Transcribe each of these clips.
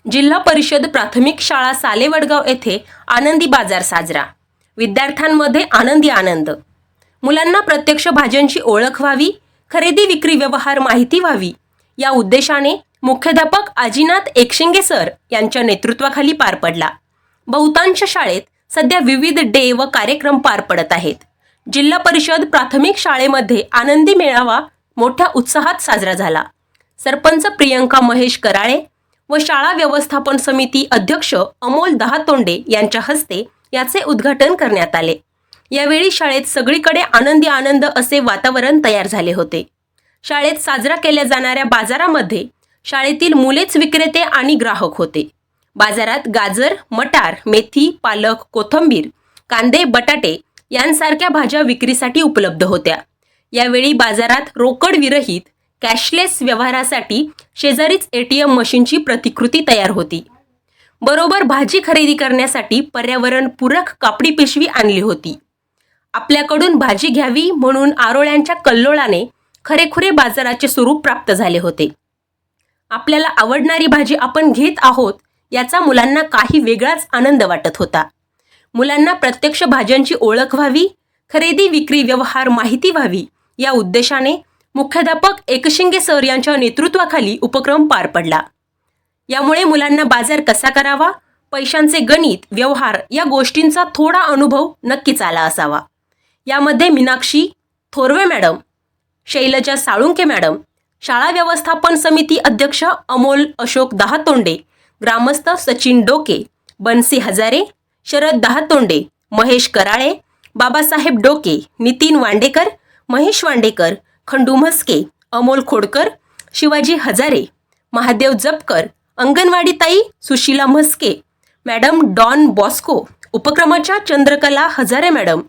जिल्हा परिषद प्राथमिक शाळा सालेवडगाव येथे आनंदी बाजार साजरा। विद्यार्थ्यांमध्ये आनंदी आनंद। मुलांना प्रत्यक्ष भाज्यांची ओळख व्हावी, खरेदी विक्री व्यवहार माहिती व्हावी या उद्देशाने मुख्याध्यापक आजीनाथ एकशिंगे सर यांच्या नेतृत्वाखाली पार पडला। बहुतांश शाळेत सध्या विविध डे व कार्यक्रम पार पडत आहेत। जिल्हा परिषद प्राथमिक शाळेमध्ये आनंदी मेळावा मोठ्या उत्साहात साजरा झाला। सरपंच प्रियंका महेश कराळे व शाळा व्यवस्थापन समिती अध्यक्ष अमोल दहातोंडे यांच्या हस्ते याचे उद्घाटन करण्यात आले। यावेळी शाळेत सगळीकडे आनंदी आनंद असे वातावरण तयार झाले होते। शाळेत साजरा केल्या जाणाऱ्या बाजारामध्ये शाळेतील मुलेच विक्रेते आणि ग्राहक होते। बाजारात गाजर, मटार, मेथी, पालक, कोथिंबीर, कांदे, बटाटे यांसारख्या भाज्या विक्रीसाठी उपलब्ध होत्या। यावेळी बाजारात रोकड विरहित कॅशलेस व्यवहारासाठी शेजारीच ATM मशीनची प्रतिकृती तयार होती। बरोबर भाजी खरेदी करण्यासाठी पर्यावरणपूरक कापडी पिशवी आणली होती। आपल्याकडून भाजी घ्यावी म्हणून आरोळ्यांच्या कल्लोळाने खरेखुरे बाजाराचे स्वरूप प्राप्त झाले होते। आपल्याला आवडणारी भाजी आपण घेत आहोत याचा मुलांना काही वेगळाच आनंद वाटत होता। मुलांना प्रत्यक्ष भाज्यांची ओळख व्हावी, खरेदी विक्री व्यवहार माहिती व्हावी या उद्देशाने मुख्याध्यापक एकशिंगे सर यांच्या नेतृत्वाखाली उपक्रम पार पडला। यामुळे मुलांना बाजार कसा करावा, पैशांचे गणित, व्यवहार या गोष्टींचा थोडा अनुभव नक्कीच आला असावा। यामध्ये मीनाक्षी थोरवे मॅडम, शैलजा साळुंके मॅडम, शाळा व्यवस्थापन समिती अध्यक्ष अमोल अशोक दहातोंडे, ग्रामस्थ सचिन डोके, बनसी हजारे, शरद दहातोंडे, महेश कराळे, बाबासाहेब डोके, नितीन वांडेकर, महेश वांडेकर, खंडू म्हस्के, अमोल खोडकर, शिवाजी हजारे, महादेव जपकर, अंगणवाडी ताई Sushila Mhaske, madam Don Bosco, उपक्रमाच्या चंद्रकला हजारे मॅडम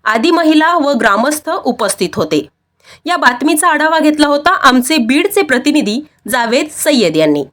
आदी महिला व ग्रामस्थ उपस्थित होते। या बातमीचा आढावा घेतला होता आमचे बीडचे प्रतिनिधी जावेद सय्यद यांनी।